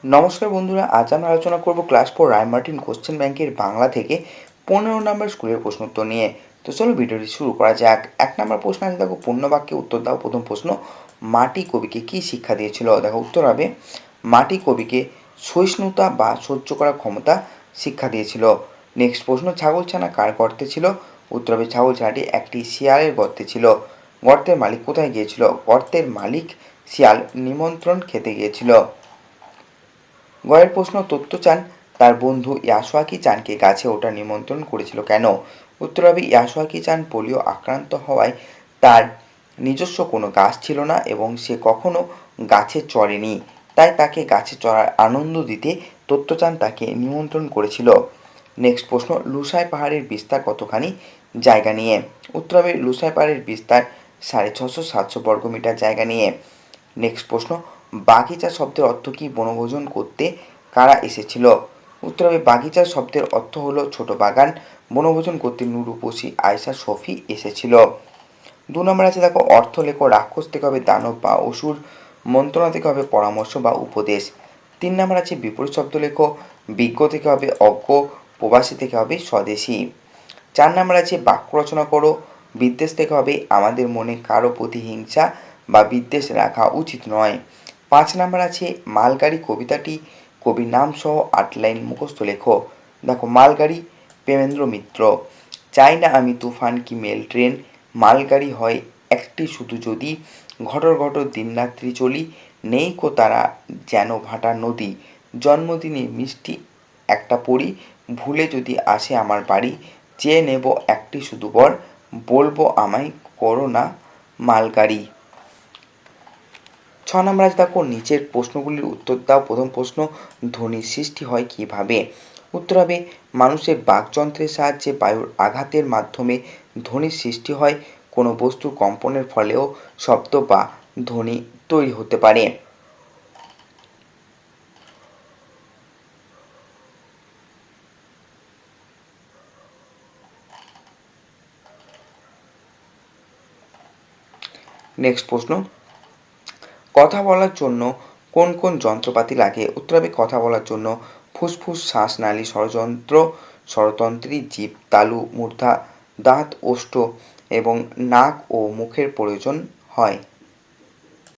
নমস্কার বন্ধুরা, আজ আমরা আলোচনা করব ক্লাস 4 রায়মার্টিন কোশ্চেন ব্যাংকের বাংলা থেকে 15 নম্বর স্কুলের প্রশ্ন উত্তর নিয়ে। তো চলো ভিডিওটি শুরু করা যাক। 1 নম্বর প্রশ্ন আছে, দেখো পূর্ণ বাক্যে উত্তর দাও। প্রথম প্রশ্ন, মাটি কবিকে কি শিক্ষা দিয়েছিল? দেখো উত্তর হবে মাটি কবিকে সহিষ্ণুতা বা সহ্য করার ক্ষমতা শিক্ষা দিয়েছিল। নেক্সট প্রশ্ন, ছাগলছানা কার গর্তে ছিল? উত্তর হবে ছাগলছানাটি একটি শিয়ালের গর্তে ছিল। গর্তের মালিক কোথায় গিয়েছিল? গর্তের মালিক শিয়াল নিমন্ত্রণ খেতে গিয়েছিল। গয়ের প্রশ্ন, তত্ত্বচান তার বন্ধু ইয়াসুয়াকি চানকে গাছে ওঠার নিমন্ত্রণ করেছিল কেন? উত্তর হবে ইয়াসুয়াকি চান পোলিও আক্রান্ত হওয়ায় তার নিজস্ব কোনো গাছ ছিল না এবং সে কখনো গাছে চড়েনি, তাই তাকে গাছে চড়ার আনন্দ দিতে তত্ত্বচান তাকে নিমন্ত্রণ করেছিল। নেক্সট প্রশ্ন, লুসাই পাহাড়ের বিস্তার কতখানি জায়গা নিয়ে? উত্তর হবে লুসাই পাহাড়ের বিস্তার 650-700 বর্গমিটার জায়গা নিয়ে। নেক্সট প্রশ্ন, বাগিচা শব্দের অর্থ কি? বনভোজন করতে কারা এসেছিল? উত্তর হবে বাগিচা শব্দের অর্থ হলো ছোট বাগান। বনভোজন করতে নুরুপসি আয়সা সফি এসেছিল। 2 নম্বর আছে, দেখো অর্থ লেখো। রাক্ষস থেকে হবে দানব বা অসুর, মন্ত্রণা থেকে হবে পরামর্শ বা উপদেশ। 3 নম্বর আছে বিপরীত শব্দ লেখো। বিজ্ঞ থেকে হবে অজ্ঞ, প্রবাসী থেকে হবে স্বদেশী। 4 নম্বর আছে বাক্য রচনা করো। বিদ্বেষ থেকে হবে আমাদের মনে কারো প্রতি হিংসা বা বিদ্বেষ রাখা উচিত নয়। 5 নম্বর আছে মালগাড়ি কবিতাটি কবির নাম সহ 8 লাইন মুখস্থ লেখো। দেখো মালগাড়ি প্রেমেন্দ্র মিত্র। চাই না আমি তুফান কি মেল ট্রেন, মালগাড়ি হয় একটি শুধু যদি, ঘটর ঘটর দিনরাত্রি চলি, নেই কো তারা যেন ভাটা নদী, জন্মদিনে মিষ্টি একটা পড়ি, ভুলে যদি আসে আমার বাড়ি, চেয়ে নেব একটি শুধু বর, বলবো আমায় করো না মালগাড়ি। 6 নম্বর আছে, দেখো নিচের প্রশ্নগুলির উত্তর দাও। প্রথম প্রশ্ন, ধ্বনির সৃষ্টি হয় কিভাবে? উত্তর হবে মানুষের বাকযন্ত্রের সাহায্যে বায়ুর আঘাতের মাধ্যমে ধ্বনির সৃষ্টি হয়। কোনো বস্তুর কম্পনের ফলেও শব্দ বা ধ্বনি তৈরি হতে পারে। নেক্সট প্রশ্ন, কথা বলার জন্য কোন কোন যন্ত্রপাতি লাগে? উত্তর হবে কথা বলার জন্য ফুসফুস, শ্বাসনালী, স্বরতন্ত্রী, জিভ, তালু, মূর্ধা, দাঁত, ওষ্ঠ এবং নাক ও মুখের প্রয়োজন হয়।